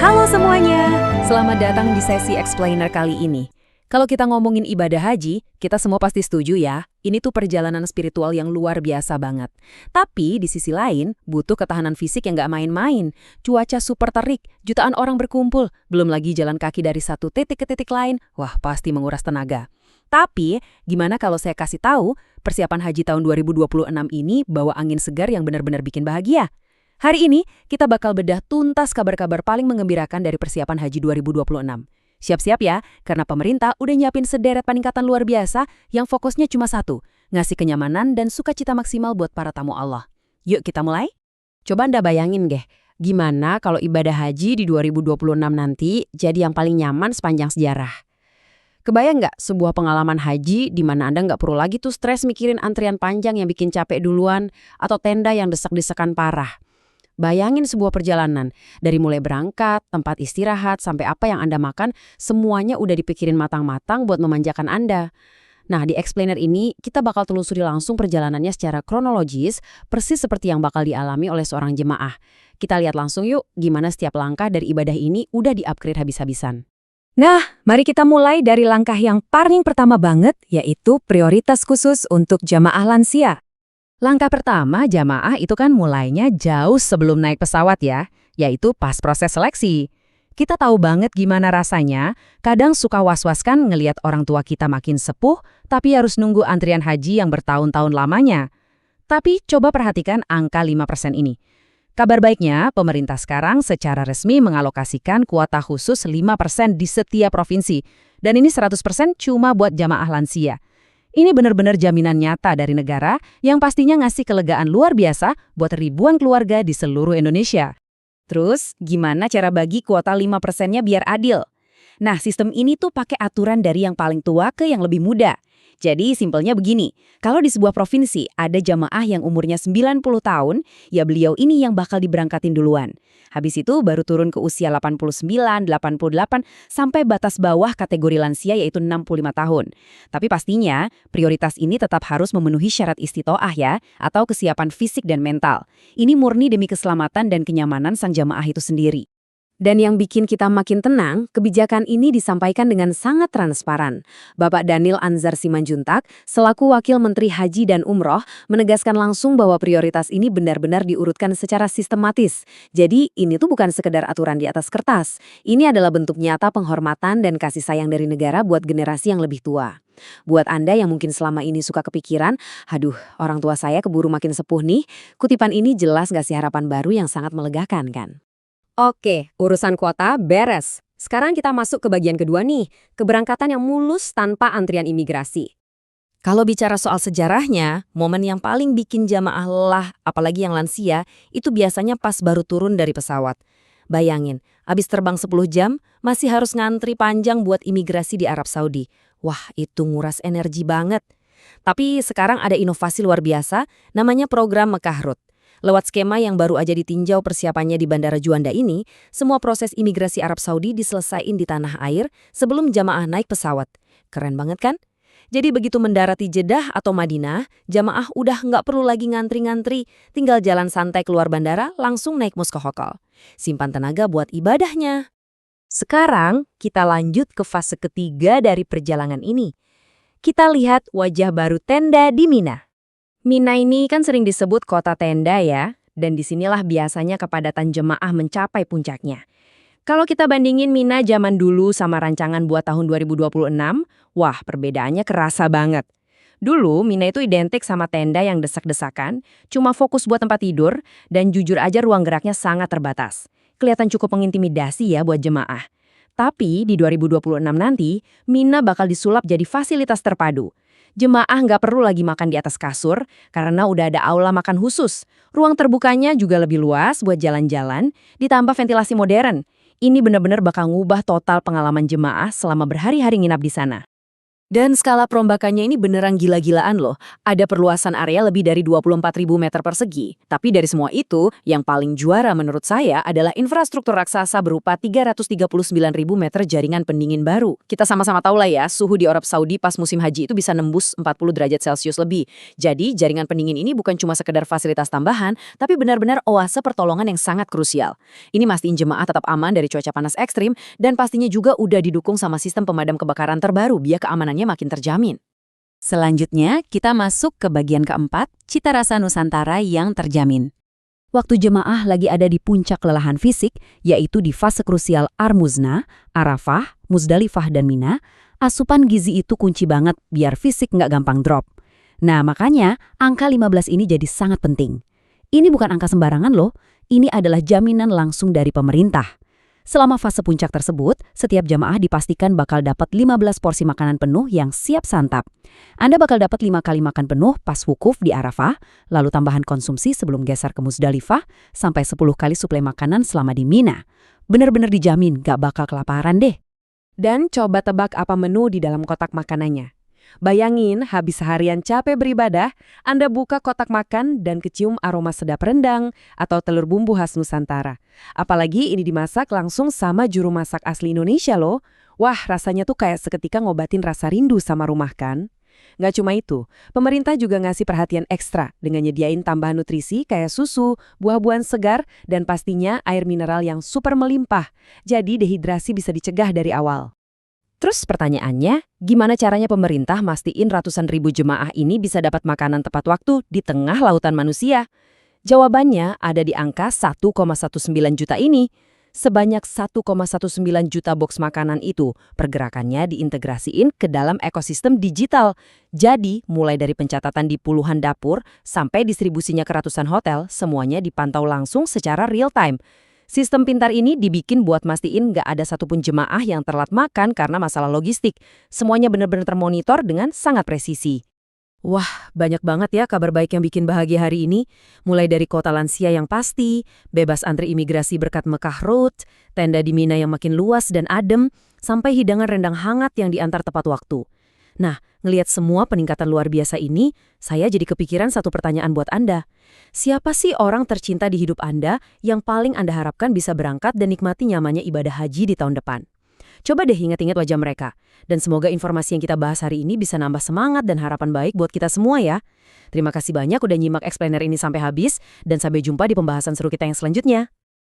Halo semuanya, selamat datang di sesi explainer kali ini. Kalau kita ngomongin ibadah haji, kita semua pasti setuju ya, ini tuh perjalanan spiritual yang luar biasa banget. Tapi di sisi lain, butuh ketahanan fisik yang nggak main-main. Cuaca super terik, jutaan orang berkumpul, belum lagi jalan kaki dari satu titik ke titik lain, wah pasti menguras tenaga. Tapi, gimana kalau saya kasih tahu, persiapan haji tahun 2026 ini bawa angin segar yang benar-benar bikin bahagia? Hari ini, kita bakal bedah tuntas kabar-kabar paling menggembirakan dari persiapan haji 2026. Siap-siap ya, karena pemerintah udah nyiapin sederet peningkatan luar biasa yang fokusnya cuma satu, ngasih kenyamanan dan sukacita maksimal buat para tamu Allah. Yuk kita mulai? Coba Anda bayangin deh, gimana kalau ibadah haji di 2026 nanti jadi yang paling nyaman sepanjang sejarah? Kebayang nggak sebuah pengalaman haji di mana Anda nggak perlu lagi tuh stres mikirin antrian panjang yang bikin capek duluan atau tenda yang desak-desakan parah? Bayangin sebuah perjalanan, dari mulai berangkat, tempat istirahat, sampai apa yang Anda makan, semuanya udah dipikirin matang-matang buat memanjakan Anda. Nah, di explainer ini, kita bakal telusuri langsung perjalanannya secara kronologis, persis seperti yang bakal dialami oleh seorang jemaah. Kita lihat langsung yuk, gimana setiap langkah dari ibadah ini udah di-upgrade habis-habisan. Nah, mari kita mulai dari langkah yang paling pertama banget, yaitu prioritas khusus untuk jamaah lansia. Langkah pertama jamaah itu kan mulainya jauh sebelum naik pesawat ya, yaitu pas proses seleksi. Kita tahu banget gimana rasanya, kadang suka was-was kan ngelihat orang tua kita makin sepuh, tapi harus nunggu antrian haji yang bertahun-tahun lamanya. Tapi coba perhatikan angka 5% ini. Kabar baiknya, pemerintah sekarang secara resmi mengalokasikan kuota khusus 5% di setiap provinsi. Dan ini 100% cuma buat jamaah lansia. Ini benar-benar jaminan nyata dari negara yang pastinya ngasih kelegaan luar biasa buat ribuan keluarga di seluruh Indonesia. Terus, gimana cara bagi kuota 5%-nya biar adil? Nah, sistem ini tuh pakai aturan dari yang paling tua ke yang lebih muda. Jadi, simpelnya begini, kalau di sebuah provinsi ada jamaah yang umurnya 90 tahun, ya beliau ini yang bakal diberangkatin duluan. Habis itu baru turun ke usia 89, 88, sampai batas bawah kategori lansia yaitu 65 tahun. Tapi pastinya, prioritas ini tetap harus memenuhi syarat istitoah ya, atau kesiapan fisik dan mental. Ini murni demi keselamatan dan kenyamanan sang jamaah itu sendiri. Dan yang bikin kita makin tenang, kebijakan ini disampaikan dengan sangat transparan. Bapak Daniel Anzar Simanjuntak, selaku Wakil Menteri Haji dan Umroh, menegaskan langsung bahwa prioritas ini benar-benar diurutkan secara sistematis. Jadi, ini tuh bukan sekedar aturan di atas kertas. Ini adalah bentuk nyata penghormatan dan kasih sayang dari negara buat generasi yang lebih tua. Buat Anda yang mungkin selama ini suka kepikiran, aduh, orang tua saya keburu makin sepuh nih, kutipan ini jelas ngasih harapan baru yang sangat melegakan kan? Oke, urusan kuota beres. Sekarang kita masuk ke bagian kedua nih, keberangkatan yang mulus tanpa antrian imigrasi. Kalau bicara soal sejarahnya, momen yang paling bikin jamaah lelah, apalagi yang lansia, itu biasanya pas baru turun dari pesawat. Bayangin, abis terbang 10 jam, masih harus ngantri panjang buat imigrasi di Arab Saudi. Wah, itu nguras energi banget. Tapi sekarang ada inovasi luar biasa, namanya program Mekah Route. Lewat skema yang baru aja ditinjau persiapannya di Bandara Juanda ini, semua proses imigrasi Arab Saudi diselesaikan di tanah air sebelum jamaah naik pesawat. Keren banget kan? Jadi begitu mendarat di Jeddah atau Madinah, jamaah udah nggak perlu lagi ngantri-ngantri, tinggal jalan santai keluar bandara, langsung naik bus ke hotel. Simpan tenaga buat ibadahnya. Sekarang, kita lanjut ke fase ketiga dari perjalanan ini. Kita lihat wajah baru tenda di Mina. Mina ini kan sering disebut kota tenda ya, dan disinilah biasanya kepadatan jemaah mencapai puncaknya. Kalau kita bandingin Mina zaman dulu sama rancangan buat tahun 2026, wah perbedaannya kerasa banget. Dulu Mina itu identik sama tenda yang desak-desakan, cuma fokus buat tempat tidur, dan jujur aja ruang geraknya sangat terbatas. Kelihatan cukup mengintimidasi ya buat jemaah. Tapi di 2026 nanti, Mina bakal disulap jadi fasilitas terpadu. Jemaah nggak perlu lagi makan di atas kasur karena udah ada aula makan khusus. Ruang terbukanya juga lebih luas buat jalan-jalan, ditambah ventilasi modern. Ini benar-benar bakal ngubah total pengalaman jemaah selama berhari-hari nginap di sana. Dan skala perombakannya ini beneran gila-gilaan loh. Ada perluasan area lebih dari 24.000 meter persegi. Tapi dari semua itu, yang paling juara menurut saya adalah infrastruktur raksasa berupa 339.000 meter jaringan pendingin baru. Kita sama-sama tahu lah ya, suhu di Arab Saudi pas musim haji itu bisa nembus 40 derajat Celcius lebih. Jadi, jaringan pendingin ini bukan cuma sekedar fasilitas tambahan, tapi benar-benar oase pertolongan yang sangat krusial. Ini mastiin jemaah tetap aman dari cuaca panas ekstrim, dan pastinya juga udah didukung sama sistem pemadam kebakaran terbaru biar keamanannya makin terjamin. Selanjutnya, kita masuk ke bagian keempat, cita rasa Nusantara yang terjamin. Waktu jemaah lagi ada di puncak kelelahan fisik, yaitu di fase krusial Ar-Muzna, Arafah, Muzdalifah, dan Mina, asupan gizi itu kunci banget biar fisik nggak gampang drop. Nah, makanya angka 15 ini jadi sangat penting. Ini bukan angka sembarangan loh, ini adalah jaminan langsung dari pemerintah. Selama fase puncak tersebut, setiap jamaah dipastikan bakal dapat 15 porsi makanan penuh yang siap santap. Anda bakal dapat 5 kali makan penuh pas wukuf di Arafah, lalu tambahan konsumsi sebelum geser ke Muzdalifah, sampai 10 kali suplai makanan selama di Mina. Bener-bener dijamin gak bakal kelaparan deh. Dan coba tebak apa menu di dalam kotak makanannya. Bayangin habis seharian capek beribadah, Anda buka kotak makan dan kecium aroma sedap rendang atau telur bumbu khas Nusantara. Apalagi ini dimasak langsung sama juru masak asli Indonesia loh. Wah, rasanya tuh kayak seketika ngobatin rasa rindu sama rumah kan? Nggak cuma itu, pemerintah juga ngasih perhatian ekstra dengan nyediain tambahan nutrisi kayak susu, buah-buahan segar, dan pastinya air mineral yang super melimpah. Jadi dehidrasi bisa dicegah dari awal. Terus pertanyaannya, gimana caranya pemerintah mastiin ratusan ribu jemaah ini bisa dapat makanan tepat waktu di tengah lautan manusia? Jawabannya ada di angka 1,19 juta ini. Sebanyak 1,19 juta box makanan itu, pergerakannya diintegrasiin ke dalam ekosistem digital. Jadi, mulai dari pencatatan di puluhan dapur sampai distribusinya ke ratusan hotel, semuanya dipantau langsung secara real time. Sistem pintar ini dibikin buat mastiin nggak ada satupun jemaah yang telat makan karena masalah logistik. Semuanya benar-benar termonitor dengan sangat presisi. Wah, banyak banget ya kabar baik yang bikin bahagia hari ini. Mulai dari kota lansia yang pasti, bebas antri imigrasi berkat Mekah Road, tenda di Mina yang makin luas dan adem, sampai hidangan rendang hangat yang diantar tepat waktu. Nah, ngelihat semua peningkatan luar biasa ini, saya jadi kepikiran satu pertanyaan buat Anda. Siapa sih orang tercinta di hidup Anda yang paling Anda harapkan bisa berangkat dan nikmati nyamannya ibadah haji di tahun depan? Coba deh ingat-ingat wajah mereka. Dan semoga informasi yang kita bahas hari ini bisa nambah semangat dan harapan baik buat kita semua ya. Terima kasih banyak udah nyimak explainer ini sampai habis, dan sampai jumpa di pembahasan seru kita yang selanjutnya.